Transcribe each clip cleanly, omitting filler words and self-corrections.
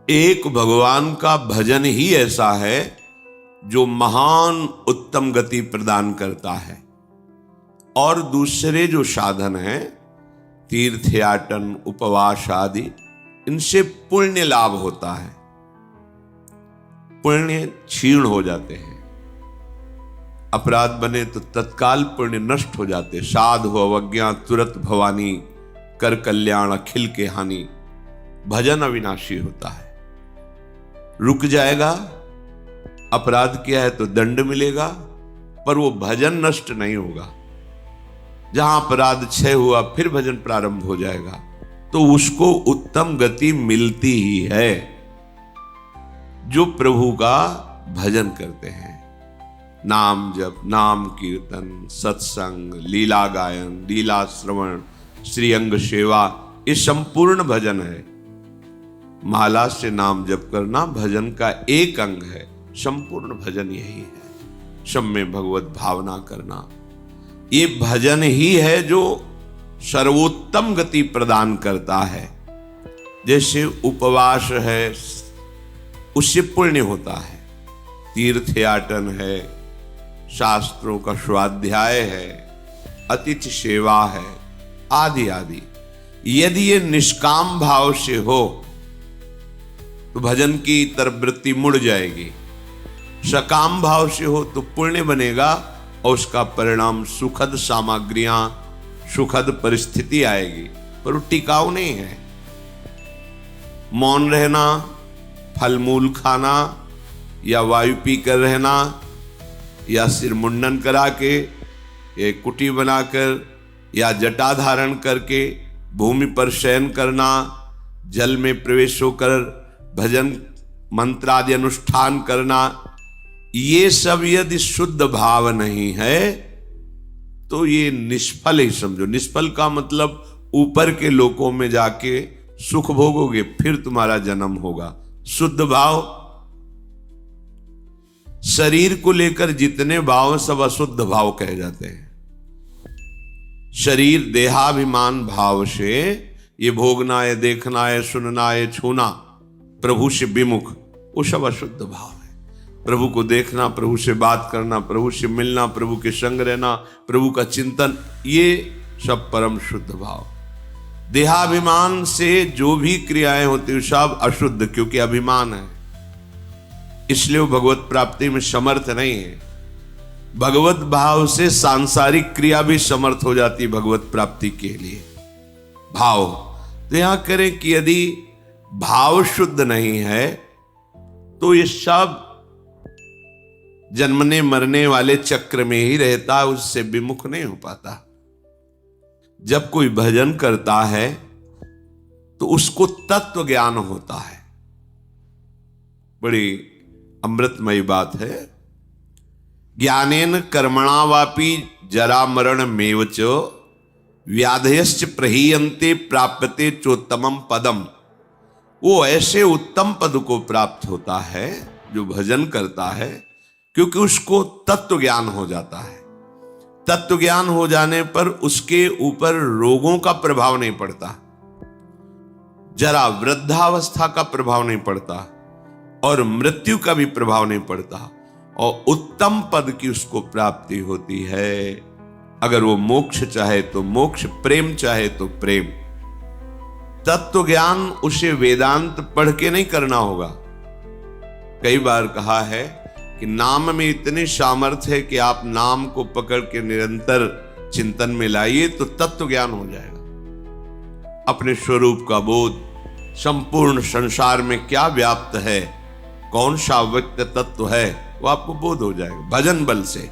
एक भगवान का भजन ही ऐसा है जो महान उत्तम गति प्रदान करता है, और दूसरे जो साधन हैं तीर्थयाटन उपवास आदि, इनसे पुण्य लाभ होता है, पुण्य क्षीण हो जाते हैं। अपराध बने तो तत्काल पुण्य नष्ट हो जाते। साधु अवज्ञा तुरत भवानी, कर कल्याण अखिल के हानि। भजन अविनाशी होता है, रुक जाएगा, अपराध किया है तो दंड मिलेगा, पर वो भजन नष्ट नहीं होगा। जहां अपराध क्षय हुआ फिर भजन प्रारंभ हो जाएगा, तो उसको उत्तम गति मिलती ही है जो प्रभु का भजन करते हैं। नाम जप, नाम कीर्तन, सत्संग, लीला गायन, लीला श्रवण, श्री अंग सेवा, ये संपूर्ण भजन है। माला से नाम जप करना भजन का एक अंग है, संपूर्ण भजन यही है। सब में भगवत भावना करना, ये भजन ही है जो सर्वोत्तम गति प्रदान करता है। जैसे उपवास है, उससे पुण्य होता है, तीर्थयाटन है, शास्त्रों का स्वाध्याय है, अतिथि सेवा है, आदि आदि। यदि ये निष्काम भाव से हो तो भजन की तरफ वृत्ति मुड़ जाएगी, सकाम भाव से हो तो पुण्य बनेगा और उसका परिणाम सुखद सामग्रियां, सुखद परिस्थिति आएगी, पर वो टिकाऊ नहीं है। मौन रहना, फल मूल खाना, या वायु पी कर रहना, या सिर मुंडन करा के, या कुटी बनाकर, या जटा धारण करके भूमि पर शयन करना, जल में प्रवेश होकर भजन मंत्र आदि अनुष्ठान करना, ये सब यदि शुद्ध भाव नहीं है तो ये निष्फल ही समझो। निष्फल का मतलब ऊपर के लोकों में जाके सुख भोगोगे, फिर तुम्हारा जन्म होगा। शुद्ध भाव, शरीर को लेकर जितने भाव सब अशुद्ध भाव कहे जाते हैं। शरीर देहाभिमान भाव से ये भोगना है, देखना है, सुनना है, छूना, प्रभु से विमुख, वो सब अशुद्ध भाव है। प्रभु को देखना, प्रभु से बात करना, प्रभु से मिलना, प्रभु के संग रहना, प्रभु का चिंतन, ये सब परम शुद्ध भाव। देहाभिमान से जो भी क्रियाएं होती हैं सब अशुद्ध, क्योंकि अभिमान है, इसलिए वो भगवत प्राप्ति में समर्थ नहीं है। भगवत भाव से सांसारिक क्रिया भी समर्थ हो जाती भगवत प्राप्ति के लिए। भाव तो यहां करें कि यदि भाव शुद्ध नहीं है तो ये सब जन्मने मरने वाले चक्र में ही रहता है, उससे विमुख नहीं हो पाता। जब कोई भजन करता है तो उसको तत्व ज्ञान होता है। बड़ी अमृतमयी बात है। ज्ञानेन कर्मणा वापि जरा मरण मेवच व्याधयश्च प्रहीयन्ते प्राप्यते चोत्तमम पदम। वो ऐसे उत्तम पद को प्राप्त होता है जो भजन करता है, क्योंकि उसको तत्व ज्ञान हो जाता है। तत्व ज्ञान हो जाने पर उसके ऊपर रोगों का प्रभाव नहीं पड़ता, जरा वृद्धावस्था का प्रभाव नहीं पड़ता, और मृत्यु का भी प्रभाव नहीं पड़ता, और उत्तम पद की उसको प्राप्ति होती है। अगर वो मोक्ष चाहे तो मोक्ष, प्रेम चाहे तो प्रेम। तत्व ज्ञान उसे वेदांत पढ़ के नहीं करना होगा। कई बार कहा है कि नाम में इतनी सामर्थ्य है कि आप नाम को पकड़ के निरंतर चिंतन में लाइए तो तत्व ज्ञान हो जाएगा। अपने स्वरूप का बोध, संपूर्ण संसार में क्या व्याप्त है, कौन सा व्यक्त तत्व है, वो आपको बोध हो जाएगा भजन बल से।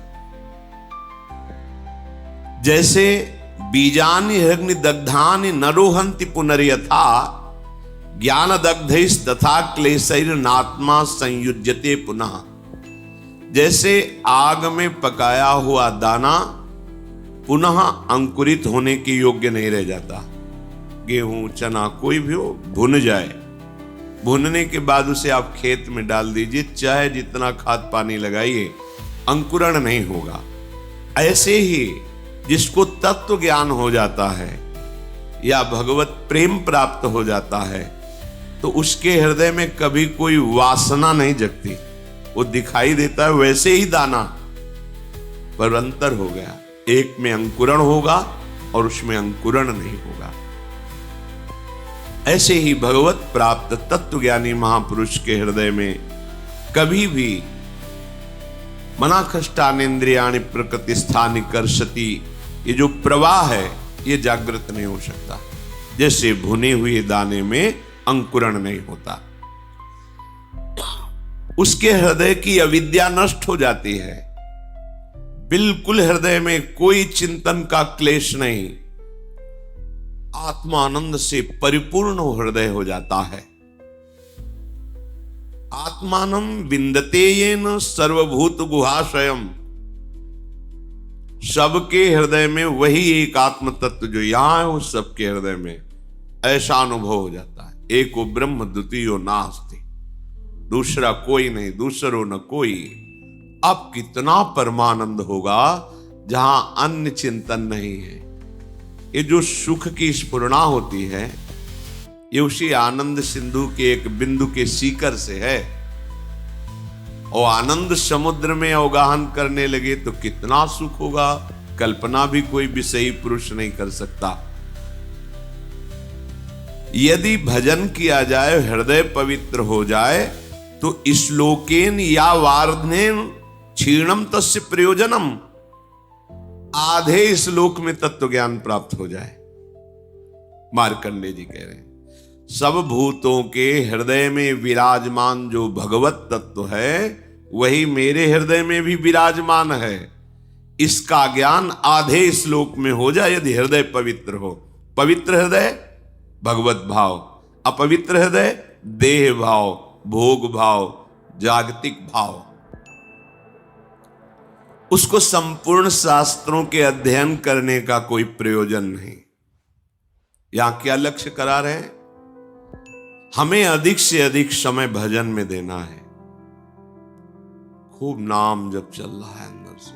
जैसे बीजानि हिरण्य दग्धानि न रोहन्ति पुनर्यथा ज्ञान दग्धैस् तथा क्लेशैर् नात्मा संयुज्यते पुनः। जैसे आग में पकाया हुआ दाना पुनः अंकुरित होने के योग्य नहीं रह जाता। गेहूं, चना, कोई भी हो, भुन जाए, भुनने के बाद उसे आप खेत में डाल दीजिए, चाहे जितना खाद पानी लगाइए, अंकुरण नहीं होगा। ऐसे ही जिसको तत्व ज्ञान हो जाता है या भगवत प्रेम प्राप्त हो जाता है, तो उसके हृदय में कभी कोई वासना नहीं जगती। वो दिखाई देता है वैसे ही दाना, पर अंतर हो गया। एक में अंकुरण होगा और उसमें अंकुरण नहीं होगा। ऐसे ही भगवत प्राप्त तत्वज्ञानी महापुरुष के हृदय में कभी भी मनाखष्टानेन्द्रियाणि प्रकृति स्थानि कर्षति, ये जो प्रवाह है ये जागृत नहीं हो सकता। जैसे भुने हुए दाने में अंकुरण नहीं होता। उसके हृदय की अविद्या नष्ट हो जाती है। बिल्कुल हृदय में कोई चिंतन का क्लेश नहीं, आत्मानंद से परिपूर्ण हृदय हो जाता है। आत्मानं विन्दते येन सर्वभूत गुहाशयम। सबके हृदय में वही एक आत्म तत्व जो यहां है, वो सबके हृदय में ऐसा अनुभव हो जाता है। एको ब्रह्म द्वितीयो नास्ति, दूसरा कोई नहीं, दूसरो न कोई। अब कितना परमानंद होगा जहां अन्य चिंतन नहीं है। ये जो सुख की स्फुरणा होती है, ये उसी आनंद सिंधु के एक बिंदु के सीकर से है। और आनंद समुद्र में अवगाहन करने लगे तो कितना सुख होगा, कल्पना भी कोई विषयी पुरुष नहीं कर सकता। यदि भजन किया जाए, हृदय पवित्र हो जाए, तो श्लोकेन या वार्धनेन क्षीणम तस्य प्रयोजनम, आधे श्लोक में तत्व ज्ञान प्राप्त हो जाए। मार्कंडेय जी कह रहे हैं, सब भूतों के हृदय में विराजमान जो भगवत तत्व है, वही मेरे हृदय में भी विराजमान है। इसका ज्ञान आधे श्लोक में हो जाए यदि हृदय पवित्र हो। पवित्र हृदय भगवत भाव, अपवित्र हृदय देह भाव, भोग भाव, जागतिक भाव। उसको संपूर्ण शास्त्रों के अध्ययन करने का कोई प्रयोजन नहीं। यहां क्या लक्ष्य करा रहे हैं? हमें अधिक से अधिक समय भजन में देना है। खूब नाम जब चल रहा है अंदर से,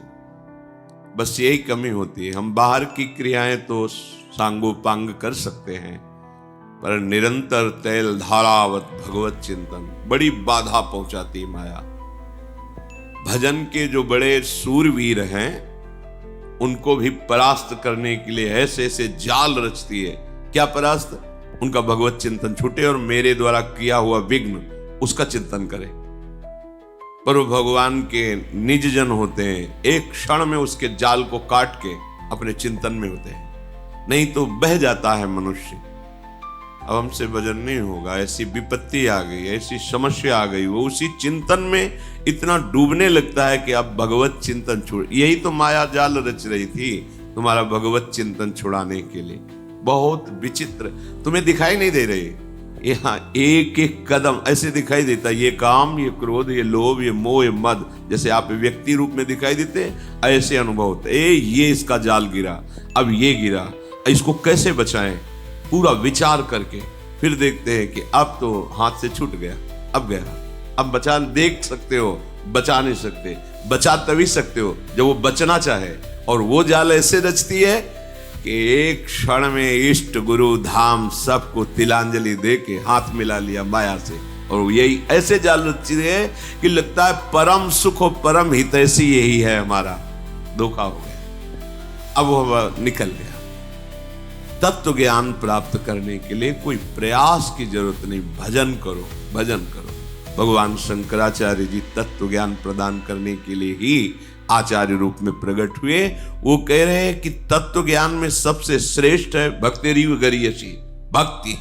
बस यही कमी होती है। हम बाहर की क्रियाएं तो सांगोपांग कर सकते हैं, पर निरंतर तैल धारावत भगवत चिंतन बड़ी बाधा पहुंचाती है माया। भजन के जो बड़े सूरवीर हैं, उनको भी परास्त करने के लिए ऐसे ऐसे जाल रचती है। क्या परास्त? उनका भगवत चिंतन छूटे और मेरे द्वारा किया हुआ विघ्न उसका चिंतन करे। पर वो भगवान के निज जन होते हैं, एक क्षण में उसके जाल को काट के अपने चिंतन में होते हैं। नहीं तो बह जाता है मनुष्य। अब हमसे भजन नहीं होगा, ऐसी विपत्ति आ गई, ऐसी समस्या आ गई, वो उसी चिंतन में इतना डूबने लगता है कि अब भगवत चिंतन छोड़। यही तो माया जाल रच रही थी तुम्हारा भगवत चिंतन छुड़ाने के लिए। बहुत विचित्र, तुम्हें दिखाई नहीं दे रही। यहाँ एक एक कदम ऐसे दिखाई देता, ये काम, ये क्रोध, ये लोभ, ये मोह, ये मद, जैसे आप व्यक्ति रूप में दिखाई देते, ऐसे अनुभव होते। ये इसका जाल गिरा, अब ये गिरा, इसको कैसे बचाएं, पूरा विचार करके फिर देखते हैं कि अब तो हाथ से छूट गया, अब गया। अब बचा देख सकते हो, बचा नहीं सकते। बचा तभी सकते हो जब वो बचना चाहे। और वो जाल ऐसे रचती है कि एक क्षण में इष्ट गुरु धाम सबको तिलांजलि दे के हाथ मिला लिया माया से। और यही ऐसे जाल रचती है कि लगता है परम सुख और परम हितैषी यही है हमारा। धोखा हो गया, अब वो निकल गया। तत्व ज्ञान प्राप्त करने के लिए कोई प्रयास की जरूरत नहीं, भजन करो, भजन करो। भगवान शंकराचार्य जी तत्व ज्ञान प्रदान करने के लिए ही आचार्य रूप में प्रकट हुए। वो कह रहे हैं कि तत्व ज्ञान में सबसे श्रेष्ठ है भक्तिरीव गरीयसी, भक्ति।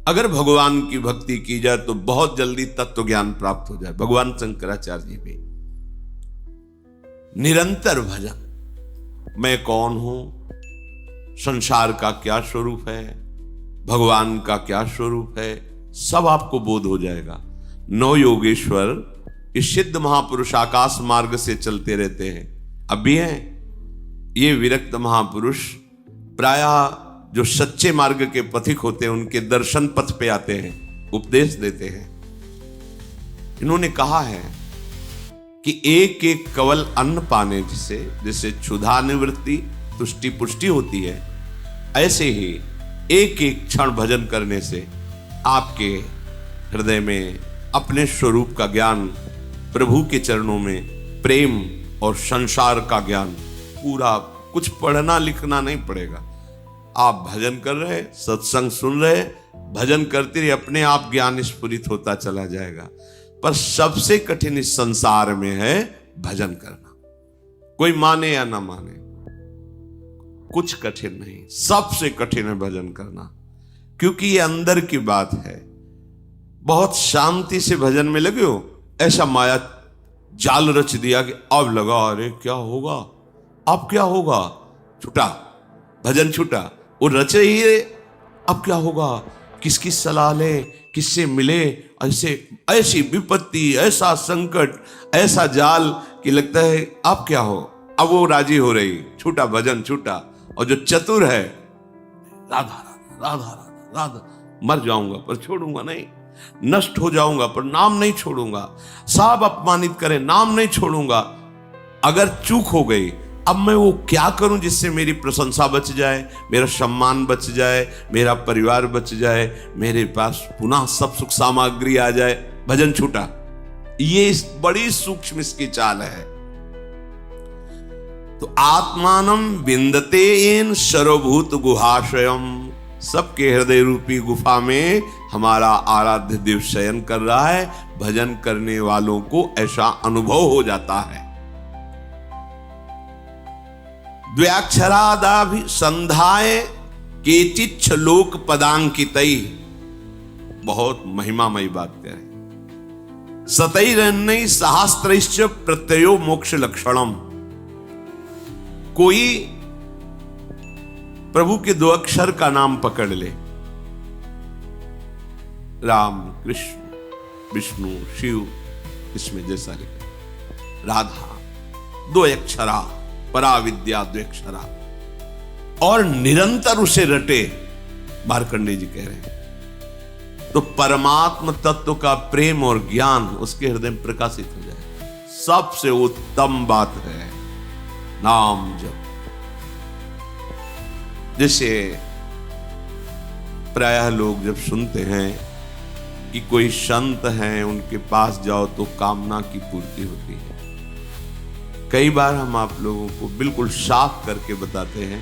अगर भगवान की भक्ति की जाए तो बहुत जल्दी तत्व ज्ञान प्राप्त हो जाए। भगवान शंकराचार्य जी भी निरंतर भजन, मैं कौन हूं, संसार का क्या स्वरूप है, भगवान का क्या स्वरूप है, सब आपको बोध हो जाएगा। नौ योगेश्वर इस सिद्ध महापुरुष आकाश मार्ग से चलते रहते हैं, अब भी हैं। ये विरक्त महापुरुष प्रायः जो सच्चे मार्ग के पथिक होते हैं, उनके दर्शन पथ पे आते हैं, उपदेश देते हैं। इन्होंने कहा है कि एक एक कवल अन्न पाने से जैसे क्षुधा निवृत्ति, तुष्टि पुष्टि होती है, ऐसे ही एक एक क्षण भजन करने से आपके हृदय में अपने स्वरूप का ज्ञान, प्रभु के चरणों में प्रेम और संसार का ज्ञान, पूरा कुछ पढ़ना लिखना नहीं पड़ेगा। आप भजन कर रहे, सत्संग सुन रहे, भजन करते रहिए, अपने आप ज्ञान स्फुरित होता चला जाएगा। पर सबसे कठिन इस संसार में है भजन करना। कोई माने या ना माने, कुछ कठिन नहीं, सबसे कठिन है भजन करना, क्योंकि ये अंदर की बात है। बहुत शांति से भजन में लगे हो, ऐसा माया जाल रच दिया कि अब लगा अरे क्या होगा, अब क्या होगा, छूटा भजन, छूटा। वो रचे ही है, अब क्या होगा, किसकी सलाह ले, किससे मिले, ऐसी विपत्ति, ऐसा संकट, ऐसा जाल कि लगता है अब क्या हो। अब वो राजी हो रही, छूटा भजन, छूटा। और जो चतुर है, राधा राधा राधा राधा राधा, मर जाऊंगा पर छोड़ूंगा नहीं, नष्ट हो जाऊंगा पर नाम नहीं छोड़ूंगा, सब अपमानित करे नाम नहीं छोड़ूंगा। अगर चूक हो गई, अब मैं वो क्या करूं जिससे मेरी प्रशंसा बच जाए, मेरा सम्मान बच जाए, मेरा परिवार बच जाए, मेरे पास पुनः सब सुख सामग्री आ जाए। भजन छूटा। ये बड़ी सूक्ष्म इसकी चाल है। तो आत्मानम विंदते एन सर्वभूत गुहाशयम, सबके हृदय रूपी गुफा में हमारा आराध्य देव शयन कर रहा है। भजन करने वालों को ऐसा अनुभव हो जाता है। द्व्याक्षरादाभि संधाय केचिच्छ लोक पदांकितई, बहुत महिमामयी बात कह रहे। सतैरन्नई सहस्त्रैश्च प्रत्ययो मोक्ष लक्षणम, कोई प्रभु के 2 अक्षर का नाम पकड़ ले, राम, कृष्ण, विष्णु, शिव, इसमें जैसा लिखा, राधा, 2 अक्षरा, पराविद्या 2 अक्षरा, और निरंतर उसे रटे, मार्कंडेय जी कह रहे हैं, तो परमात्म तत्व का प्रेम और ज्ञान उसके हृदय में प्रकाशित हो जाए। सबसे उत्तम बात है नाम जप। जैसे प्रायः लोग जब सुनते हैं कि कोई संत हैं, उनके पास जाओ तो कामना की पूर्ति होती है। कई बार हम आप लोगों को बिल्कुल साफ करके बताते हैं,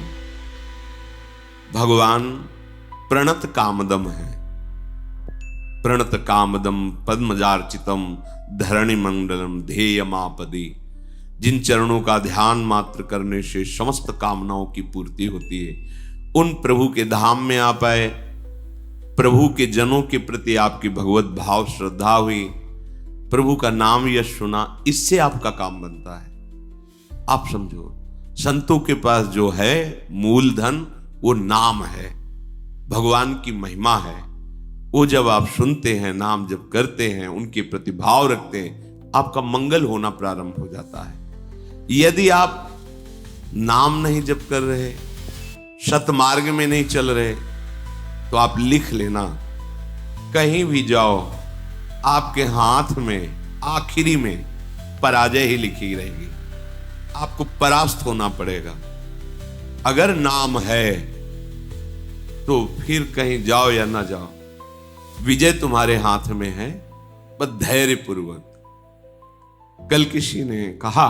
भगवान प्रणत कामदम है। प्रणत कामदम पद्मजार्चितम धरणि मंडलम ध्येयमापदी, जिन चरणों का ध्यान मात्र करने से समस्त कामनाओं की पूर्ति होती है, उन प्रभु के धाम में आप आए। प्रभु के जनों के प्रति आपकी भगवत भाव श्रद्धा हुई, प्रभु का नाम यश सुना, इससे आपका काम बनता है। आप समझो, संतों के पास जो है मूलधन वो नाम है, भगवान की महिमा है। वो जब आप सुनते हैं, नाम जब करते हैं, उनके प्रति भाव रखते हैं, आपका मंगल होना प्रारंभ हो जाता है। यदि आप नाम नहीं जप कर रहे, सतमार्ग में नहीं चल रहे, तो आप लिख लेना, कहीं भी जाओ आपके हाथ में आखिरी में पराजय ही लिखी रहेगी, आपको परास्त होना पड़ेगा। अगर नाम है तो फिर कहीं जाओ या ना जाओ, विजय तुम्हारे हाथ में है, बस धैर्य पूर्वक। कल किसी ने कहा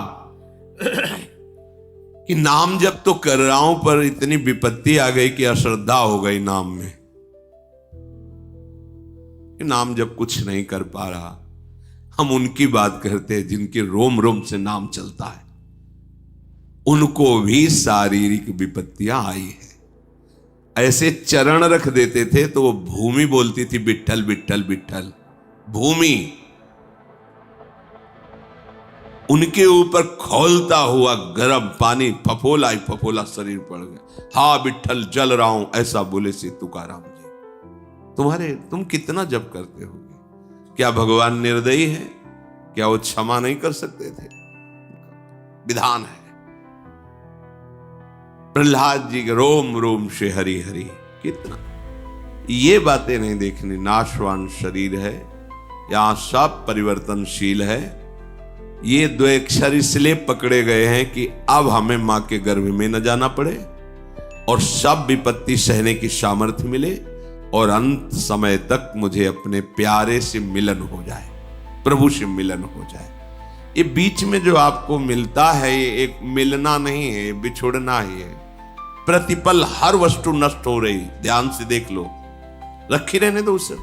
कि नाम जब तो कर रहा हूं, पर इतनी विपत्ति आ गई कि अश्रद्धा हो गई नाम में, कि नाम जब कुछ नहीं कर पा रहा। हम उनकी बात करते हैं जिनके रोम रोम से नाम चलता है, उनको भी शारीरिक विपत्तियां आई है। ऐसे चरण रख देते थे तो वो भूमि बोलती थी विट्ठल विट्ठल विट्ठल, भूमि। उनके ऊपर खौलता हुआ गर्म पानी फफोला ही फफोला शरीर पड़ गया। हा विट्ठल जल रहा हूं, ऐसा बोले से तुकाराम जी। तुम कितना जप करते होगे? क्या भगवान निर्दयी है? क्या वो क्षमा नहीं कर सकते थे? विधान है। प्रहलाद जी के रोम रोम से हरि हरि, कितना ये बातें नहीं देखनी। नाशवान शरीर है, यहां सब परिवर्तनशील है। ये 2 अक्षर इसलिए पकड़े गए हैं कि अब हमें मां के गर्भ में न जाना पड़े और सब विपत्ति सहने की सामर्थ्य मिले, और अंत समय तक मुझे अपने प्यारे से मिलन हो जाए, प्रभु से मिलन हो जाए। ये बीच में जो आपको मिलता है ये एक मिलना नहीं है, बिछुड़ना ही है। प्रतिपल हर वस्तु नष्ट हो रही, ध्यान से देख लो, रखी रहने दो उसे।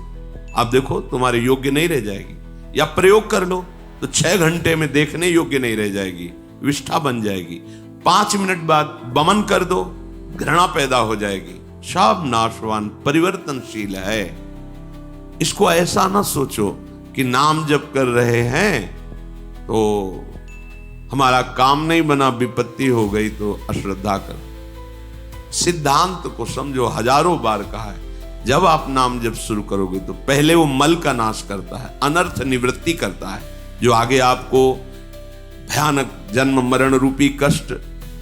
आप देखो तुम्हारे योग्य नहीं रह जाएगी, या प्रयोग कर लो तो 6 घंटे में देखने योग्य नहीं रह जाएगी, विष्ठा बन जाएगी। 5 मिनट बाद बमन कर दो, घृणा पैदा हो जाएगी। सब नाशवान परिवर्तनशील है। इसको ऐसा ना सोचो कि नाम जप कर रहे हैं तो हमारा काम नहीं बना, विपत्ति हो गई तो अश्रद्धा कर। सिद्धांत को समझो, हजारों बार कहा है, जब आप नाम जप शुरू करोगे तो पहले वो मल का नाश करता है, अनर्थ निवृत्ति करता है, जो आगे आपको भयानक जन्म मरण रूपी कष्ट,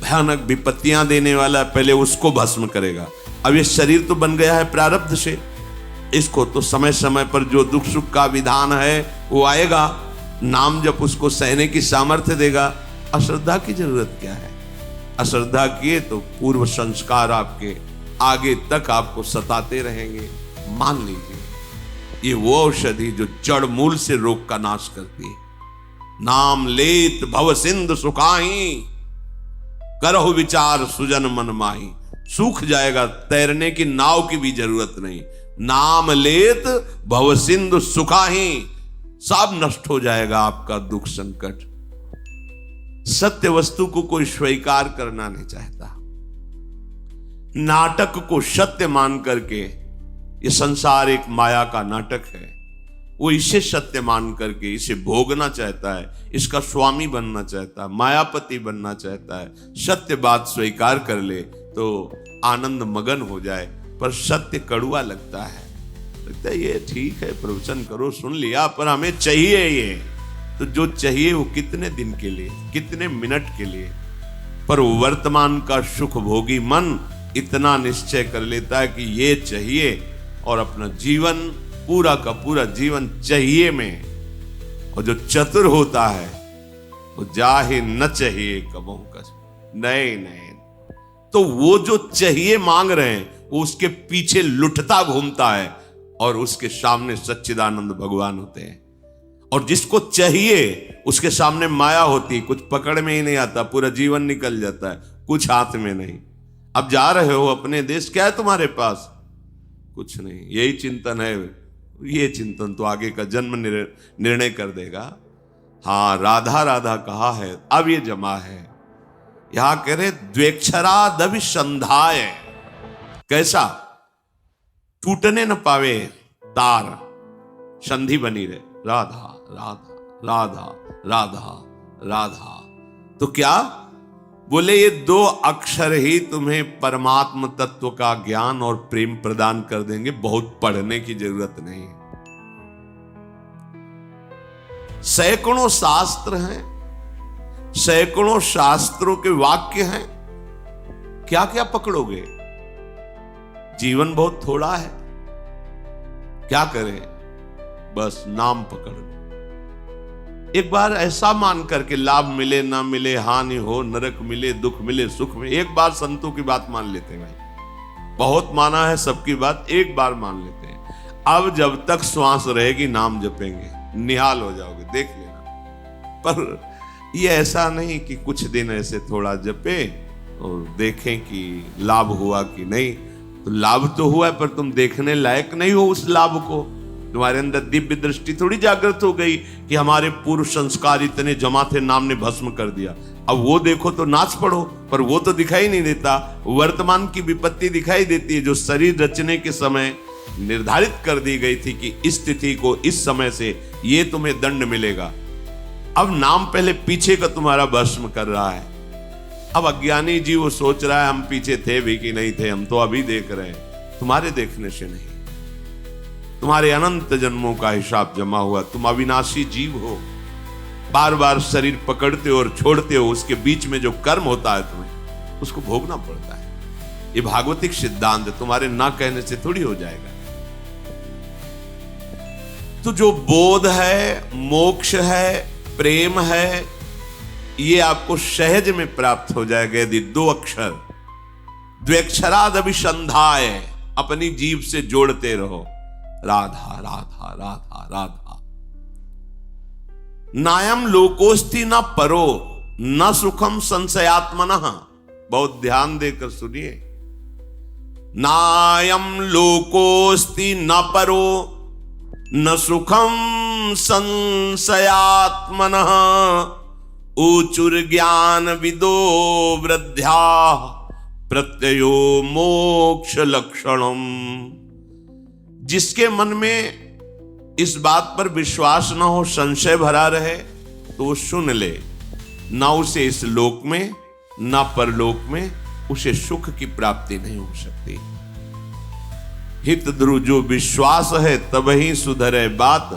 भयानक विपत्तियां देने वाला, पहले उसको भस्म करेगा। अब ये शरीर तो बन गया है प्रारब्ध से, इसको तो समय समय पर जो दुख सुख का विधान है वो आएगा, नाम जब उसको सहने की सामर्थ्य देगा। अश्रद्धा की जरूरत क्या है? अश्रद्धा किए तो पूर्व संस्कार आपके आगे तक आपको सताते रहेंगे। मान लीजिए ये वो औषधि जो जड़ मूल से रोग का नाश करती है। नाम लेत भव सिंधु सुखाई, करहु विचार सुजन मन माही। सूख जाएगा, तैरने की नाव की भी जरूरत नहीं। नाम लेत भव सिंधु सुखाही, सब नष्ट हो जाएगा आपका दुख संकट। सत्य वस्तु को कोई स्वीकार करना नहीं चाहता। नाटक को सत्य मान करके, ये संसार एक माया का नाटक है, वो इसे सत्य मान करके इसे भोगना चाहता है, इसका स्वामी बनना चाहता है, मायापति बनना चाहता है। सत्य बात स्वीकार कर ले तो आनंद मगन हो जाए, पर सत्य कड़ुआ लगता है। लगता है ये ठीक है, प्रवचन करो, सुन लिया, पर हमें चाहिए ये। तो जो चाहिए वो कितने दिन के लिए, कितने मिनट के लिए, पर वर्तमान का सुख भोगी मन इतना निश्चय कर लेता है कि ये चाहिए, और अपना जीवन पूरा का पूरा जीवन चाहिए में। और जो चतुर होता है वो जाहे न चाहिए कबहू कछ, नहीं नहीं, तो वो जो चाहिए मांग रहे हैं वो उसके पीछे लुटता घूमता है, और उसके सामने सच्चिदानंद भगवान होते हैं। और जिसको चाहिए उसके सामने माया होती है, कुछ पकड़ में ही नहीं आता, पूरा जीवन निकल जाता है, कुछ हाथ में नहीं। अब जा रहे हो अपने देश, क्या है तुम्हारे पास? कुछ नहीं। यही चिंतन है, ये चिंतन तो आगे का जन्म निर्णय कर देगा। हाँ, राधा राधा कहा है, अब ये जमा है। यहां कह रहे द्वेक्षरादभिसंधाय, कैसा? टूटने न पावे तार, संधि बनी रहे, राधा राधा राधा राधा राधा। तो क्या बोले? ये 2 अक्षर ही तुम्हें परमात्म तत्व का ज्ञान और प्रेम प्रदान कर देंगे, बहुत पढ़ने की जरूरत नहीं है। सैकड़ों शास्त्र हैं, सैकड़ों शास्त्रों के वाक्य हैं, क्या क्या पकड़ोगे? जीवन बहुत थोड़ा है, क्या करें? बस नाम पकड़ लो। एक बार ऐसा मान करके, लाभ मिले ना मिले, हानि हो, नरक मिले, दुख मिले, सुख में, एक बार संतों की बात मान लेते हैं भाई। बहुत माना है सबकी बात, एक बार मान लेते हैं। अब जब तक श्वास रहेगी नाम जपेंगे, निहाल हो जाओगे, देख लेना। पर ये ऐसा नहीं कि कुछ दिन ऐसे थोड़ा जपे और देखें कि लाभ हुआ कि नहीं। तो लाभ तो हुआ है, पर तुम देखने लायक नहीं हो उस लाभ को। तुम्हारे अंदर दिव्य दृष्टि थोड़ी जागृत हो गई कि हमारे पूर्व संस्कार इतने जमा थे, नाम ने भस्म कर दिया। अब वो देखो तो नाच पड़ो, पर वो तो दिखाई नहीं देता। वर्तमान की विपत्ति दिखाई देती है, जो शरीर रचने के समय निर्धारित कर दी गई थी कि इस तिथि को, इस समय से ये तुम्हें दंड मिलेगा। अब नाम पहले पीछे का तुम्हारा भस्म कर रहा है। अब अज्ञानी जीव वो सोच रहा है हम पीछे थे भी कि नहीं थे, हम तो अभी देख रहे हैं। तुम्हारे देखने से नहीं, तुम्हारे अनंत जन्मों का हिसाब जमा हुआ। तुम अविनाशी जीव हो, बार बार शरीर पकड़ते हो और छोड़ते हो, उसके बीच में जो कर्म होता है तुम्हें उसको भोगना पड़ता है। ये भागवतिक सिद्धांत तुम्हारे ना कहने से थोड़ी हो जाएगा। तो जो बोध है, मोक्ष है, प्रेम है, ये आपको सहज में प्राप्त हो जाएगा यदि 2 अक्षर द्वेक्षरादभिसंधाय। अपनी जीभ से जोड़ते रहो, राधा राधा राधा राधा। नायम लोकोस्ति न परो न सुखम संशयात्मनः। बहुत ध्यान देकर सुनिए। नायम लोकोस्ति न परो न सुखम संशयात्मनः। ऊचुर ज्ञान विदो वृद्ध्या प्रत्ययो मोक्ष लक्षणम। जिसके मन में इस बात पर विश्वास न हो, संशय भरा रहे, तो वो सुन ले, ना उसे इस लोक में ना परलोक में उसे सुख की प्राप्ति नहीं हो सकती। हित ध्रुव जो विश्वास है तब ही सुधरे बात,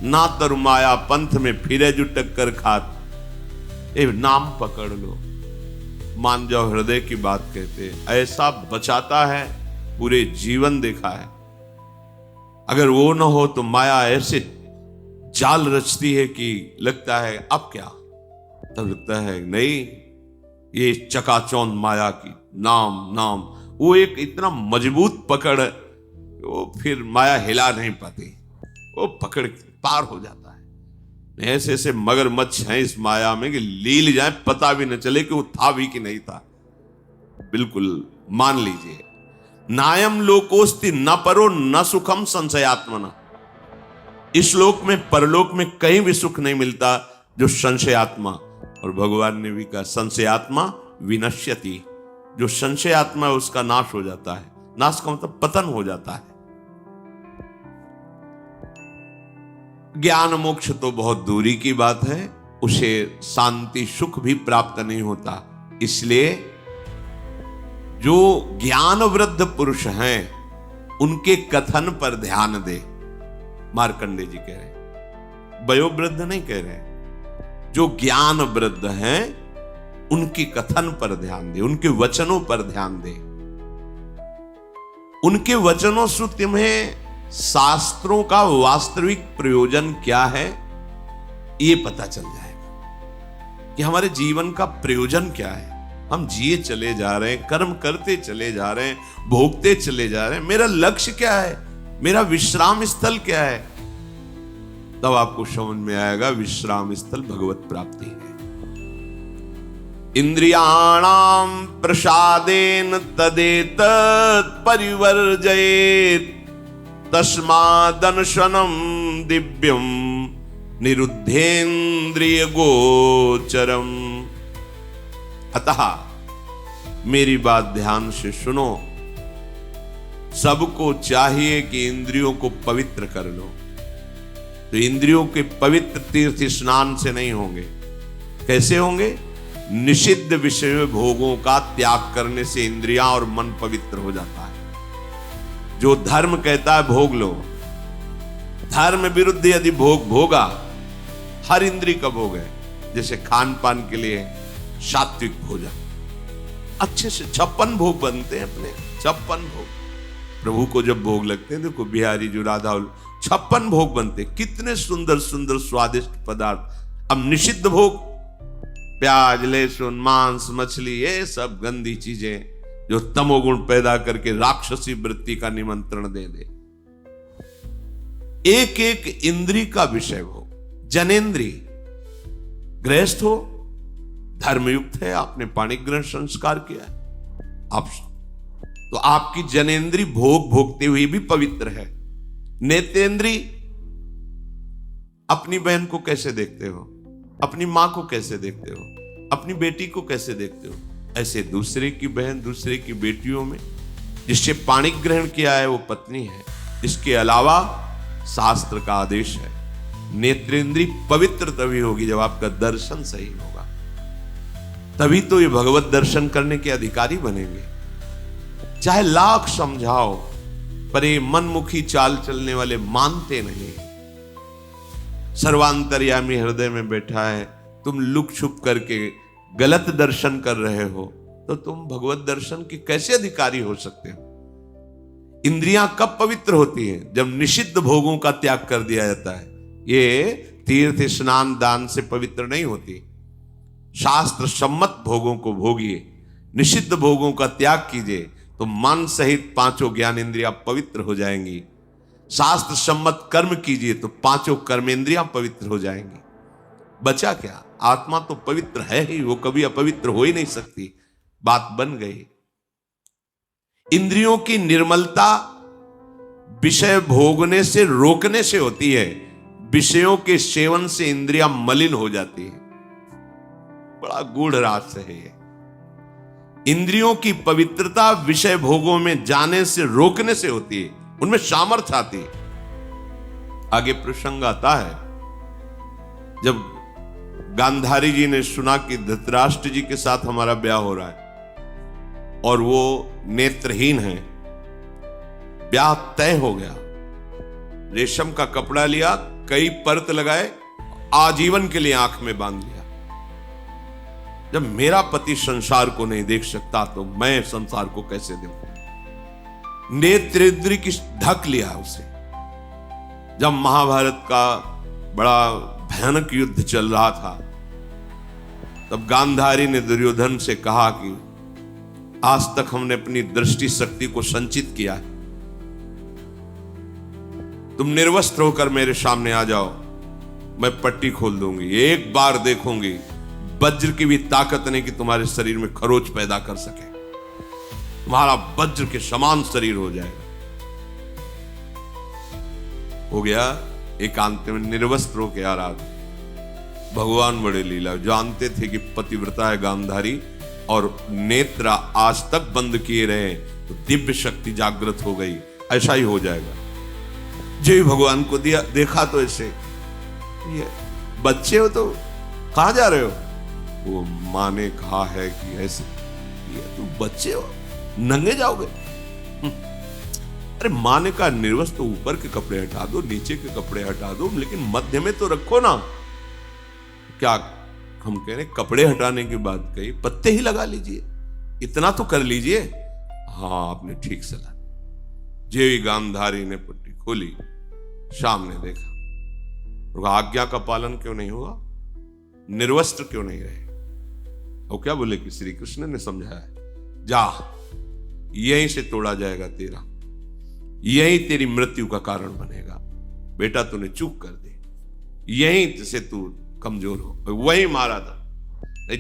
ना तरु माया पंथ में फिरे जो टक्कर खात। ए नाम पकड़ लो, मान जाओ, हृदय की बात कहते, ऐसा बचाता है, पूरे जीवन देखा है। अगर वो न हो तो माया ऐसे जाल रचती है कि लगता है अब क्या, तब लगता है नहीं, ये चकाचौंध माया की नाम नाम, वो एक इतना मजबूत पकड़, वो फिर माया हिला नहीं पाती, वो पकड़ पार हो जाता है। ऐसे ऐसे मगरमच्छ हैं इस माया में कि लील जाए पता भी न चले कि वो था भी कि नहीं था। बिल्कुल मान लीजिए, नायम लोकोस्ति न परो न सुखम संशयात्मना। इस लोक में परलोक में कहीं भी सुख नहीं मिलता जो संशयात्मा, और भगवान ने भी कहा संशयात्मा विनश्यति। जो संशयात्मा है उसका नाश हो जाता है। नाश का मतलब पतन हो जाता है। ज्ञान मोक्ष तो बहुत दूरी की बात है, उसे शांति सुख भी प्राप्त नहीं होता। इसलिए जो ज्ञान वृद्ध पुरुष हैं उनके कथन पर ध्यान दे। मार्कंडे जी कह रहे हैं, वयोवृद्ध नहीं कह रहे हैं, जो ज्ञान वृद्ध हैं उनके कथन पर ध्यान दे, उनके वचनों पर ध्यान दे। उनके वचनों से तुम्हें शास्त्रों का वास्तविक प्रयोजन क्या है ये पता चल जाएगा कि हमारे जीवन का प्रयोजन क्या है। हम जिए चले जा रहे हैं, कर्म करते चले जा रहे हैं, भोगते चले जा रहे हैं, मेरा लक्ष्य क्या है, मेरा विश्राम स्थल क्या है। तब आपको समझ में आएगा विश्राम स्थल भगवत प्राप्ति है। इंद्रियाणाम प्रसादेन तदेतत् परिवर्जयेत् तस्मादनशनम दिव्यम निरुद्धेन्द्रिय गोचरम। अतः मेरी बात ध्यान से सुनो, सबको चाहिए कि इंद्रियों को पवित्र कर लो। तो इंद्रियों के पवित्र तीर्थ स्नान से नहीं होंगे। कैसे होंगे? निषिद्ध विषय भोगों का त्याग करने से इंद्रियां और मन पवित्र हो जाता है। जो धर्म कहता है भोग लो, धर्म विरुद्ध यदि भोग भोगा, हर इंद्री का भोग है। जैसे खान पान के लिए सात्विक भोजन, अच्छे से 56 भोग बनते हैं अपने, 56 भोग प्रभु को जब भोग लगते हैं। देखो बिहारी जो राधा 56 भोग बनते, कितने सुंदर सुंदर स्वादिष्ट पदार्थ। अब निषिद्ध भोग, प्याज लहसुन मांस मछली, ये सब गंदी चीजें जो तमोगुण पैदा करके राक्षसी वृत्ति का निमंत्रण दे दे। एक एक इंद्री का विषय हो। जनेन्द्री गृहस्थ हो, धर्मयुक्त है, आपने पाणिक ग्रहण संस्कार किया है, आप तो आपकी जनेन्द्री भोग भोगते हुए भी पवित्र है। नेत्रेंद्री, अपनी बहन को कैसे देखते हो, अपनी मां को कैसे देखते हो, अपनी बेटी को कैसे देखते हो, ऐसे दूसरे की बहन दूसरे की बेटियों में जिससे पाणिक ग्रहण किया है वो पत्नी है। इसके अलावा शास्त्र का आदेश है, नेत्रेंद्री पवित्र तभी होगी जब आपका दर्शन सही होगा, तभी तो ये भगवत दर्शन करने के अधिकारी बनेंगे। चाहे लाख समझाओ पर ये मनमुखी चाल चलने वाले मानते नहीं। सर्वांतर्यामी हृदय में बैठा है, तुम लुक छुप करके गलत दर्शन कर रहे हो, तो तुम भगवत दर्शन के कैसे अधिकारी हो सकते हो? इंद्रियां कब पवित्र होती हैं? जब निषिद्ध भोगों का त्याग कर दिया जाता है। ये तीर्थ स्नान दान से पवित्र नहीं होती। शास्त्र सम्मत भोगों को भोगिए, निषिद्ध भोगों का त्याग कीजिए, तो मन सहित पांचों ज्ञान इंद्रियां पवित्र हो जाएंगी। शास्त्र सम्मत कर्म कीजिए तो पांचों कर्मेंद्रियां पवित्र हो जाएंगी। बचा क्या? आत्मा तो पवित्र है ही, वो कभी अपवित्र हो ही नहीं सकती। बात बन गई। इंद्रियों की निर्मलता विषय भोगने से रोकने से होती है। विषयों के सेवन से इंद्रियां मलिन हो जाती है। बड़ा गूढ़ रहस्य है ये। इंद्रियों की पवित्रता विषय भोगों में जाने से रोकने से होती है, उनमें सामर्थ्य आती है। आगे प्रसंग आता है, जब गांधारी जी ने सुना कि धृतराष्ट्र जी के साथ हमारा ब्याह हो रहा है और वो नेत्रहीन है, ब्याह तय हो गया। रेशम का कपड़ा लिया, कई परत लगाए, आजीवन के लिए आंख में बांध लिया। जब मेरा पति संसार को नहीं देख सकता तो मैं संसार को कैसे देखूं? नेत्रेंद्र की ढक लिया उसे। जब महाभारत का बड़ा भयानक युद्ध चल रहा था, तब गांधारी ने दुर्योधन से कहा कि आज तक हमने अपनी दृष्टि शक्ति को संचित किया है, तुम निर्वस्त्र होकर मेरे सामने आ जाओ, मैं पट्टी खोल दूंगी। एक बार देखूंगी, वज्र की भी ताकत नहीं कि तुम्हारे शरीर में खरोच पैदा कर सके, तुम्हारा वज्र के समान शरीर हो जाएगा। हो गया। एकांत में निर्वस्त्र होकर आ रहा था। भगवान बड़े लीला, जानते थे कि पतिव्रता है गांधारी और नेत्र आज तक बंद किए रहे तो दिव्य शक्ति जागृत हो गई, ऐसा ही हो जाएगा। जय भगवान को दिया, देखा तो ऐसे, ये बच्चे हो तो कहां जा रहे हो? वो माँ ने कहा है कि ऐसे, ये तुम बच्चे हो, नंगे जाओगे? अरे माँ ने कहा निर्वस्त्र तो ऊपर के कपड़े हटा दो, नीचे के कपड़े हटा दो, लेकिन मध्य में तो रखो ना। क्या हम कह रहे कपड़े हटाने की बात कही, पत्ते ही लगा लीजिए, इतना तो कर लीजिए। हाँ आपने ठीक सलाह। जेवी गांधारी ने पट्टी खोली, सामने देखा, आज्ञा का पालन क्यों नहीं हुआ? निर्वस्त्र क्यों नहीं रहे? और क्या बोले कि श्री कृष्ण ने समझाया, जा यहीं से तोड़ा जाएगा तेरा, यही तेरी मृत्यु का कारण बनेगा। बेटा तूने चूक कर दी, यहीं से तू कमजोर हो। वही मारा था,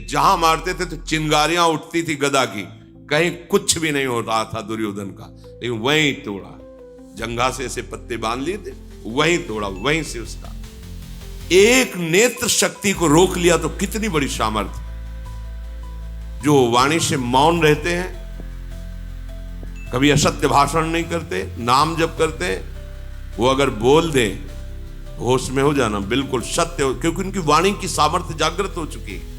जहां मारते थे तो चिंगारियां उठती थी गदा की, कहीं कुछ भी नहीं हो रहा था दुर्योधन का, लेकिन वहीं तोड़ा। जंघा से ऐसे पत्ते बांध लिए थे, वहीं तोड़ा, वहीं से उसका एक नेत्र शक्ति को रोक लिया। तो कितनी बड़ी सामर्थ्य। जो वाणी से मौन रहते हैं, कभी असत्य भाषण नहीं करते, नाम जप करते, वो अगर बोल दे होश में हो जाना, बिल्कुल सत्य हो, क्योंकि उनकी वाणी की सामर्थ्य जागृत हो चुकी है।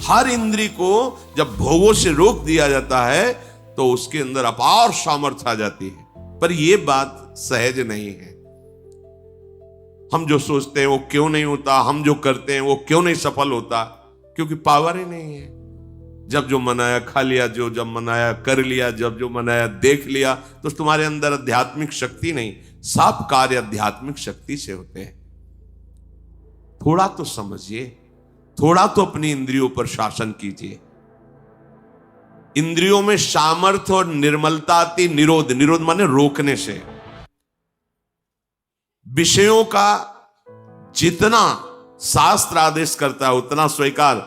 हर इंद्री को जब भोगों से रोक दिया जाता है तो उसके अंदर अपार सामर्थ्य आ जाती है। पर यह बात सहज नहीं है। हम जो सोचते हैं वो क्यों नहीं होता, हम जो करते हैं वो क्यों नहीं सफल होता? क्योंकि पावर ही नहीं है। जब जो मनाया खा लिया, जो जब मनाया कर लिया, जब जो मनाया देख लिया, तो तुम्हारे अंदर आध्यात्मिक शक्ति नहीं। सब कार्य आध्यात्मिक शक्ति से होते हैं। थोड़ा तो समझिए, थोड़ा तो अपनी इंद्रियों पर शासन कीजिए। इंद्रियों में सामर्थ्य और निर्मलता आती निरोध, निरोध माने रोकने से। विषयों का जितना शास्त्र आदेश करता है उतना स्वीकार,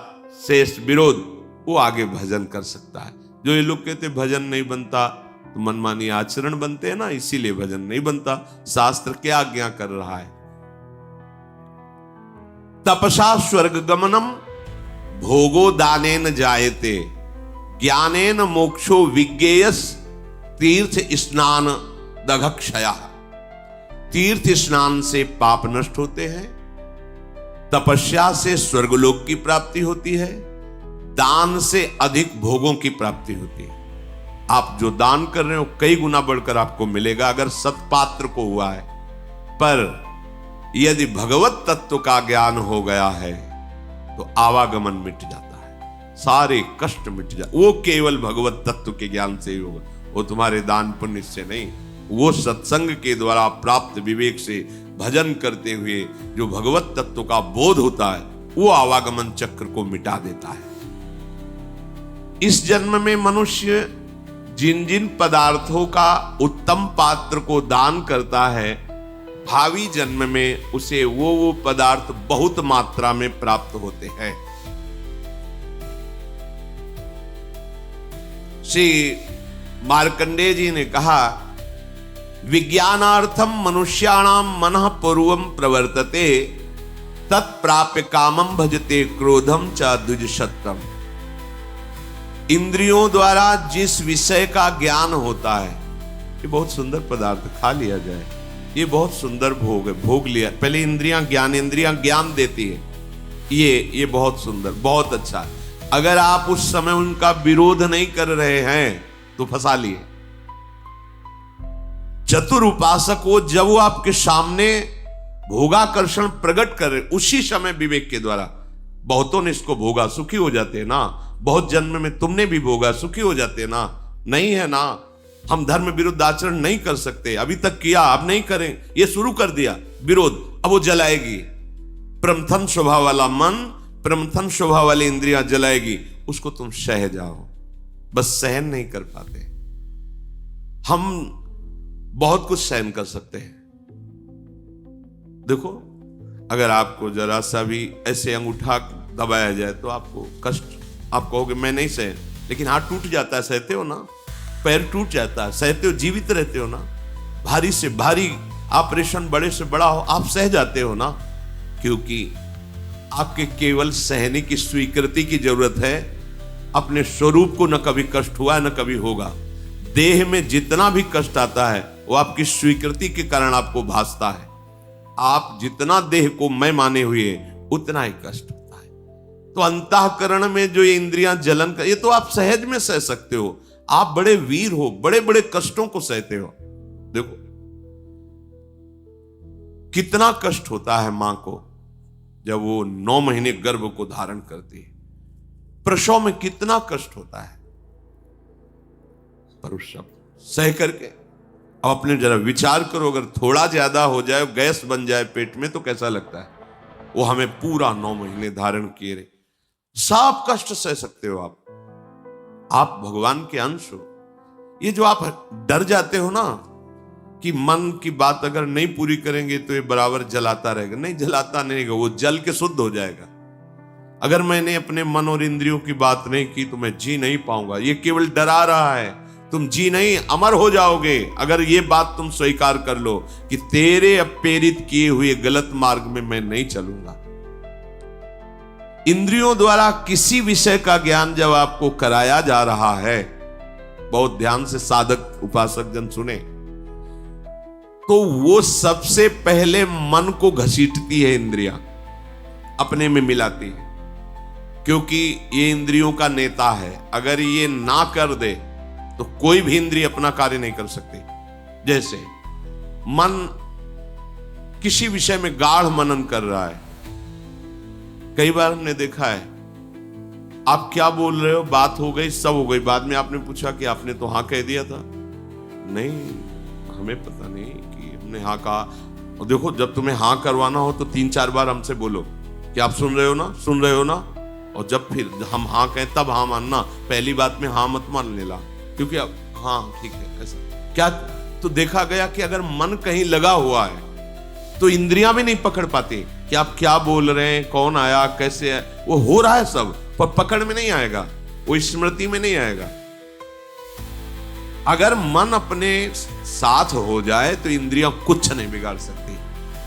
शेष विरोध, वो आगे भजन कर सकता है। जो ये लोग कहते भजन नहीं बनता, तो मनमानी आचरण बनते हैं ना, इसीलिए भजन नहीं बनता। शास्त्र क्या आज्ञा कर रहा है? तपसा स्वर्ग गमनम भोगो दानेन जायते, ज्ञानेन मोक्षो विज्ञेयस तीर्थ स्नान दघक्षया। तीर्थ स्नान से पाप नष्ट होते हैं, तपस्या से स्वर्गलोक की प्राप्ति होती है, दान से अधिक भोगों की प्राप्ति होती है। आप जो दान कर रहे हो कई गुना बढ़कर आपको मिलेगा अगर सत्पात्र को हुआ है। पर यदि भगवत तत्व का ज्ञान हो गया है तो आवागमन मिट जाता है, सारे कष्ट मिट जाते। वो केवल भगवत तत्व के ज्ञान से ही होगा, वो तुम्हारे दान पुण्य से नहीं। वो सत्संग के द्वारा प्राप्त विवेक से भजन करते हुए जो भगवत तत्व का बोध होता है वो आवागमन चक्र को मिटा देता है। इस जन्म में मनुष्य जिन जिन पदार्थों का उत्तम पात्र को दान करता है, भावी जन्म में उसे वो पदार्थ बहुत मात्रा में प्राप्त होते हैं। श्री मार्कंडेय जी ने कहा, विज्ञानार्थम मनुष्याणाम मनः पूर्वम प्रवर्तते, तत्प्राप्य कामम भजते क्रोधम च द्विजशत्रम। इंद्रियों द्वारा जिस विषय का ज्ञान होता है, ये बहुत सुंदर पदार्थ, खा लिया जाए, ये बहुत सुंदर भोग है, भोग लिया, पहले इंद्रियां ज्ञान देती है, ये बहुत सुंदर, बहुत अच्छा है। अगर आप उस समय उनका विरोध नहीं कर रहे हैं तो फंसा लिए। चतुर उपासक को जब वो आपके सामने भोगाकर्षण प्रकट करे, उसी समय विवेक के द्वारा, बहुतों ने इसको भोगा, सुखी हो जाते हैं ना, बहुत जन्म में तुमने भी भोगा, सुखी हो जाते हैं ना, नहीं है ना, हम धर्म विरुद्ध आचरण नहीं कर सकते, अभी तक किया अब नहीं करें, ये शुरू कर दिया विरोध, अब वो जलाएगी। प्रमथन स्वभाव वाला मन, प्रमथन स्वभाव वाली इंद्रियां जलाएगी, उसको तुम सह जाओ, बस सहन नहीं कर पाते। हम बहुत कुछ सहन कर सकते हैं। देखो, अगर आपको जरा सा भी ऐसे अंगूठा दबाया जाए तो आपको कष्ट, आप कहोगे मैं नहीं सह, लेकिन हाथ टूट जाता है, सहते हो ना, पैर टूट जाता है, सहते हो, जीवित रहते हो ना, भारी से भारी ऑपरेशन बड़े से बड़ा हो, आप सह जाते हो ना, क्योंकि आपके केवल सहने की स्वीकृति की जरूरत है। अपने स्वरूप को न कभी कष्ट हुआ न कभी होगा। देह में जितना भी कष्ट आता है वो आपकी स्वीकृति के कारण आपको भासता है। आप जितना देह को मैं माने हुए उतना ही कष्ट होता है। तो अंतःकरण में जो ये इंद्रियां जलन कर, ये तो आप सहज में सह सकते हो, आप बड़े वीर हो, बड़े बड़े कष्टों को सहते हो। देखो कितना कष्ट होता है मां को जब वो 9 महीने गर्भ को धारण करती है, प्रसव में कितना कष्ट होता है, पर उस सब सह करके अब अपने जरा विचार करो, अगर थोड़ा ज्यादा हो जाए, गैस बन जाए पेट में तो कैसा लगता है। वो हमें पूरा 9 महीने धारण किए रहे, सब कष्ट सह सकते हो आप भगवान के अंश हो। ये जो आप डर जाते हो ना कि मन की बात अगर नहीं पूरी करेंगे तो ये बराबर जलाता रहेगा, नहीं जलाता नहीं रहेगा, वो जल के शुद्ध हो जाएगा। अगर मैंने अपने मन और इंद्रियों की बात नहीं की तो मैं जी नहीं पाऊंगा, ये केवल डरा रहा है, तुम जी नहीं अमर हो जाओगे। अगर ये बात तुम स्वीकार कर लो कि तेरे प्रेरित किए हुए गलत मार्ग में मैं नहीं चलूंगा। इंद्रियों द्वारा किसी विषय का ज्ञान जब आपको कराया जा रहा है, बहुत ध्यान से साधक उपासक जन सुने, तो वो सबसे पहले मन को घसीटती है इंद्रियां, अपने में मिलाती है, क्योंकि ये इंद्रियों का नेता है। अगर ये ना कर दे तो कोई भी इंद्रिय अपना कार्य नहीं कर सकती। जैसे मन किसी विषय में गाढ़ मनन कर रहा है, कई बार हमने देखा है, आप क्या बोल रहे हो, बात हो गई, सब हो गई, बाद में आपने पूछा कि आपने तो हाँ कह दिया था, नहीं हमें पता नहीं कि हमने हाँ कहा। और देखो, जब तुम्हें हाँ करवाना हो तो 3-4 बार हमसे बोलो कि आप सुन रहे हो ना, सुन रहे हो ना, और जब फिर हम हाँ कहें तब हाँ मानना, पहली बात में हाँ मत मान लेना, क्योंकि अब हाँ ठीक है ऐसा क्या। तो देखा गया कि अगर मन कहीं लगा हुआ है तो इंद्रियां भी नहीं पकड़ पाती कि आप क्या बोल रहे हैं, कौन आया, कैसे है, वो हो रहा है सब, पर पकड़ में नहीं आएगा, वो स्मृति में नहीं आएगा। अगर मन अपने साथ हो जाए तो इंद्रियां कुछ नहीं बिगाड़ सकती।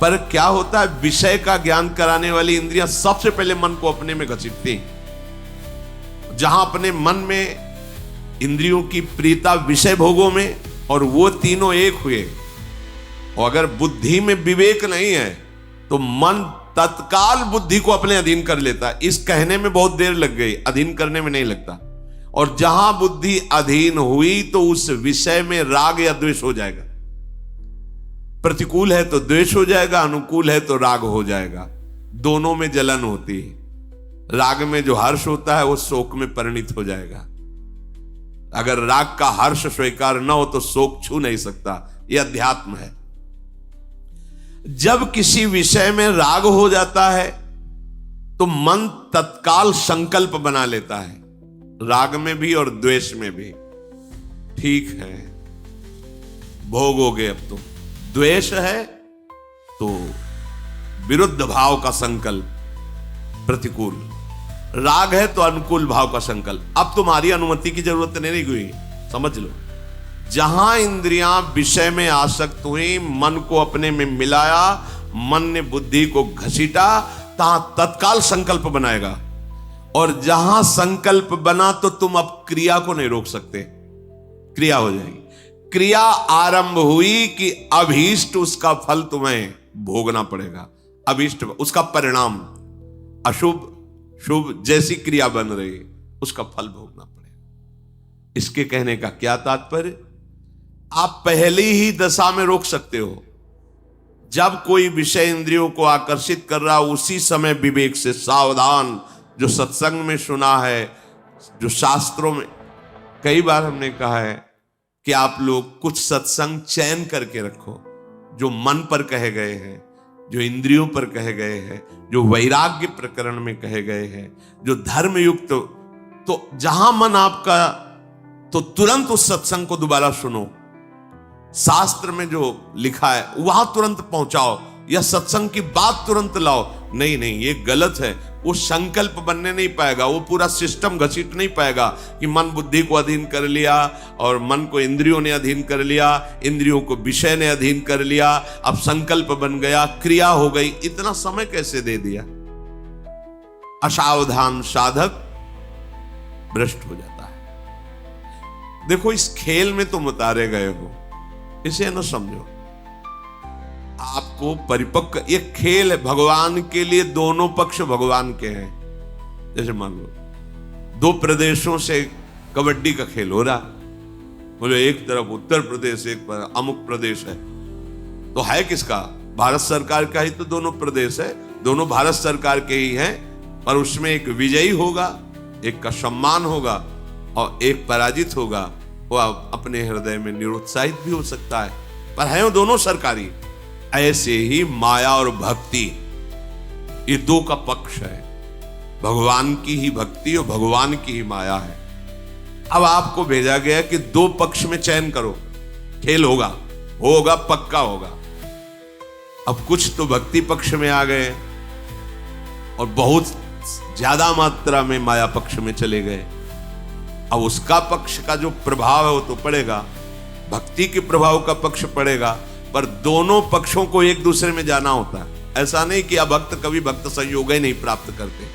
पर क्या होता है, विषय का ज्ञान कराने वाली इंद्रियां सबसे पहले मन को अपने में घसीटती। जहां अपने मन में इंद्रियों की प्रीता विषय भोगों में, और वो तीनों एक हुए, और अगर बुद्धि में विवेक नहीं है तो मन तत्काल बुद्धि को अपने अधीन कर लेता है। इस कहने में बहुत देर लग गई, अधीन करने में नहीं लगता। और जहां बुद्धि अधीन हुई तो उस विषय में राग या द्वेष हो जाएगा। प्रतिकूल है तो द्वेष हो जाएगा, अनुकूल है तो राग हो जाएगा। दोनों में जलन होती है। राग में जो हर्ष होता है वो शोक में परिणित हो जाएगा। अगर राग का हर्ष स्वीकार न हो तो शोक छू नहीं सकता। यह अध्यात्म है। जब किसी विषय में राग हो जाता है तो मन तत्काल संकल्प बना लेता है, राग में भी और द्वेष में भी। ठीक है, भोगोगे अब तुम। द्वेष है तो विरुद्ध भाव का संकल्प प्रतिकूल, राग है तो अनुकूल भाव का संकल्प। अब तुम्हारी अनुमति की जरूरत नहीं हुई, समझ लो। जहां इंद्रियां विषय में आसक्त हुई, मन को अपने में मिलाया, मन ने बुद्धि को घसीटा, तहां तत्काल संकल्प बनाएगा। और जहां संकल्प बना तो तुम अब क्रिया को नहीं रोक सकते, क्रिया हो जाएगी। क्रिया आरंभ हुई कि अभीष्ट उसका फल तुम्हें भोगना पड़ेगा। अभीष्ट उसका परिणाम, अशुभ शुभ जैसी क्रिया बन रही है उसका फल भोगना पड़ेगा। इसके कहने का क्या तात्पर्य? आप पहली ही दशा में रोक सकते हो, जब कोई विषय इंद्रियों को आकर्षित कर रहा, उसी समय विवेक से सावधान। जो सत्संग में सुना है, जो शास्त्रों में कई बार हमने कहा है कि आप लोग कुछ सत्संग चयन करके रखो, जो मन पर कहे गए हैं, जो इंद्रियों पर कहे गए हैं, जो वैराग्य प्रकरण में कहे गए हैं, जो धर्म युक्त। तो जहां मन आपका, तो तुरंत उस सत्संग को दोबारा सुनो। शास्त्र में जो लिखा है वहां तुरंत पहुंचाओ, या सत्संग की बात तुरंत लाओ। नहीं नहीं, ये गलत है। वो संकल्प बनने नहीं पाएगा, वो पूरा सिस्टम घसीट नहीं पाएगा कि मन बुद्धि को अधीन कर लिया, और मन को इंद्रियों ने अधीन कर लिया, इंद्रियों को विषय ने अधीन कर लिया, अब संकल्प बन गया, क्रिया हो गई। इतना समय कैसे दे दिया? असावधान साधक भ्रष्ट हो जाता है। देखो, इस खेल में तुम उतारे गए हो, इसे न समझो। आपको परिपक्व, ये खेल है भगवान के लिए, दोनों पक्ष भगवान के हैं। जैसे मान लो 2 प्रदेशों से कबड्डी का खेल हो रहा, बोले एक तरफ उत्तर प्रदेश, एक पर अमुक प्रदेश है, तो है किसका? भारत सरकार का ही तो दोनों प्रदेश है, दोनों भारत सरकार के ही हैं। पर उसमें एक विजयी होगा, एक का सम्मान होगा, और एक पराजित होगा। वो अपने हृदय में निरुत्साहित भी हो सकता है, पर है वो दोनों सरकारी। ऐसे ही माया और भक्ति, ये 2 का पक्ष है। भगवान की ही भक्ति और भगवान की ही माया है। अब आपको भेजा गया कि 2 पक्ष में चयन करो, खेल होगा, होगा पक्का होगा। अब कुछ तो भक्ति पक्ष में आ गए और बहुत ज्यादा मात्रा में माया पक्ष में चले गए। अब उसका पक्ष का जो प्रभाव है वो तो पड़ेगा, भक्ति के प्रभाव का पक्ष पड़ेगा, पर दोनों पक्षों को एक दूसरे में जाना होता है। ऐसा नहीं कि अभक्त कभी भक्त संयोग ही नहीं प्राप्त करते,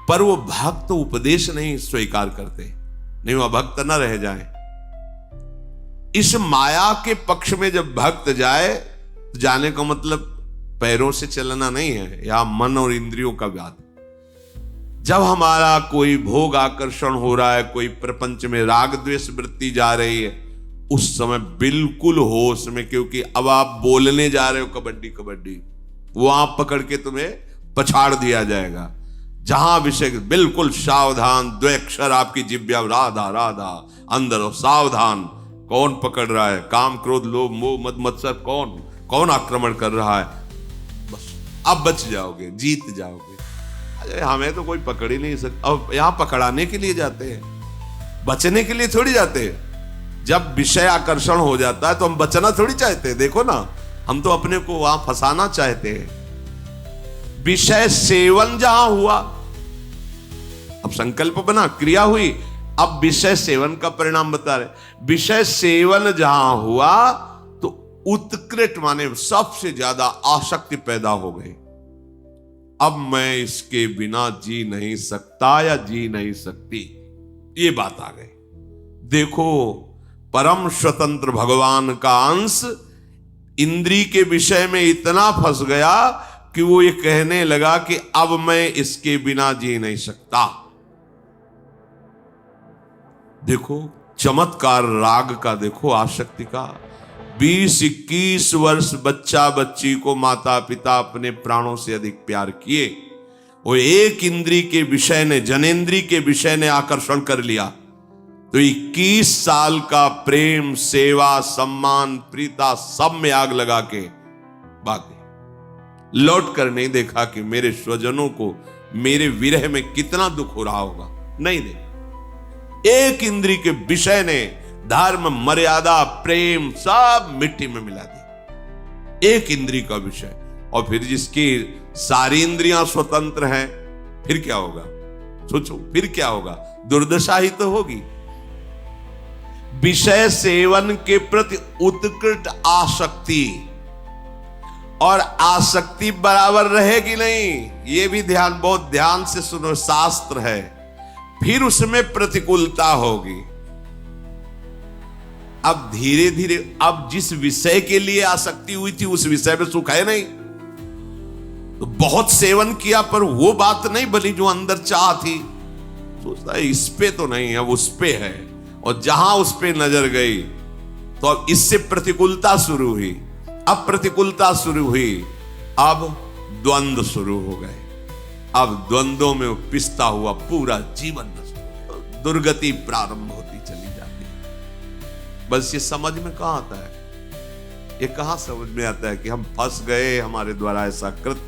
पर वो भक्त उपदेश नहीं स्वीकार करते, नहीं वो भक्त न रह जाए। इस माया के पक्ष में जब भक्त जाए, तो जाने का मतलब पैरों से चलना नहीं है, या मन और इंद्रियों का व्याध। जब हमारा कोई भोग आकर्षण हो रहा है, कोई प्रपंच में राग द्वेष वृत्ति जा रही है, उस समय बिल्कुल होश में, क्योंकि अब आप बोलने जा रहे हो कबड्डी कबड्डी, वहां पकड़ के तुम्हें पछाड़ दिया जाएगा। जहां विषय बिल्कुल सावधान, द्वैक्षर आपकी जिब्या, राधा राधा अंदर सावधान। कौन पकड़ रहा है? काम क्रोध लोभ मोह मद मत्सर, कौन आक्रमण कर रहा है? बस अब बच जाओगे, जीत जाओगे। अरे हमें तो कोई पकड़ ही नहीं सकता। अब यहां पकड़ाने के लिए जाते हैं, बचने के लिए थोड़ी जाते हैं। जब विषय आकर्षण हो जाता है तो हम बचना थोड़ी चाहते हैं। देखो ना, हम तो अपने को वहां फंसाना चाहते हैं। विषय सेवन जहां हुआ, अब संकल्प बना, क्रिया हुई, अब विषय सेवन का परिणाम बता रहे। विषय सेवन जहां हुआ तो उत्कृष्ट माने सबसे ज्यादा आसक्ति पैदा हो गई। अब मैं इसके बिना जी नहीं सकता या जी नहीं सकती, ये बात आ गई। देखो, परम स्वतंत्र भगवान का अंश इंद्री के विषय में इतना फंस गया कि वो ये कहने लगा कि अब मैं इसके बिना जी नहीं सकता। देखो चमत्कार राग का, देखो आसक्ति का। 20-21 वर्ष बच्चा बच्ची को माता पिता अपने प्राणों से अधिक प्यार किए, वो एक इंद्री के विषय ने, जनेंद्री के विषय ने आकर्षण कर लिया, तो 21 साल का प्रेम सेवा सम्मान प्रीता सब में आग लगा के भाग गई। लौट कर नहीं देखा कि मेरे स्वजनों को मेरे विरह में कितना दुख हो रहा होगा, नहीं देखा। एक इंद्री के विषय ने धर्म, मर्यादा, प्रेम सब मिट्टी में मिला दी। एक इंद्री का विषय। और फिर जिसकी सारी इंद्रियां स्वतंत्र हैं, फिर क्या होगा? सोचो, फिर क्या होगा? दुर्दशा ही तो होगी। विषय सेवन के प्रति उत्कृष्ट आसक्ति, और आसक्ति बराबर रहेगी नहीं, यह भी ध्यान, बहुत ध्यान से सुनो, शास्त्र है। फिर उसमें प्रतिकूलता होगी। अब धीरे धीरे, अब जिस विषय के लिए आसक्ति हुई थी उस विषय में सुख है नहीं, तो बहुत सेवन किया पर वो बात नहीं बनी जो अंदर चाह थी। सोचता है इस पे तो नहीं, अब उस पे है, और जहां उस पे नजर गई तो अब इससे प्रतिकूलता शुरू हुई। अब प्रतिकूलता शुरू हुई, अब द्वंद्व शुरू हो गए। अब द्वंद्वों में पिसता हुआ पूरा जीवन नष्ट, दुर्गति प्रारंभ होती चली जाती है। बस ये समझ में कहां आता है? ये कहां समझ में आता है कि हम फंस गए, हमारे द्वारा ऐसा कृत।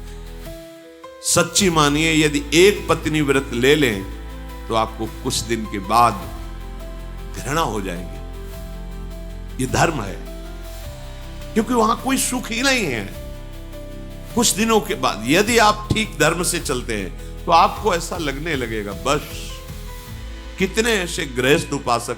सच्ची मानिए, यदि एक पत्नी व्रत ले लें तो आपको कुछ दिन के बाद घृणा हो जाएगी। ये धर्म है, क्योंकि वहां कोई सुख ही नहीं है। कुछ दिनों के बाद यदि आप ठीक धर्म से चलते हैं तो आपको ऐसा लगने लगेगा बस। कितने ऐसे गृहस्थ उपासक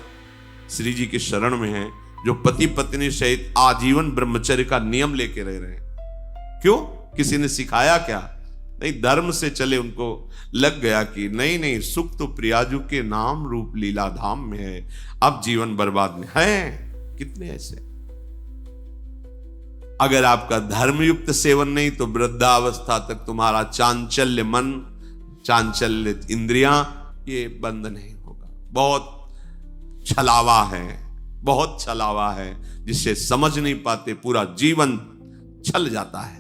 श्री जी के शरण में हैं जो पति पत्नी सहित आजीवन ब्रह्मचर्य का नियम लेके रह रहे हैं। क्यों? किसी ने सिखाया क्या? नहीं, धर्म से चले। उनको लग गया कि नहीं नहीं, सुख तो प्रियाजू के नाम रूप लीला धाम में है, अब जीवन बर्बाद में है। कितने ऐसे। अगर आपका धर्मयुक्त सेवन नहीं तो वृद्धावस्था तक तुम्हारा चांचल्य मन, चांचल्य इंद्रियां, ये बंद नहीं होगा। बहुत छलावा है, बहुत छलावा है, जिसे समझ नहीं पाते, पूरा जीवन छल जाता है।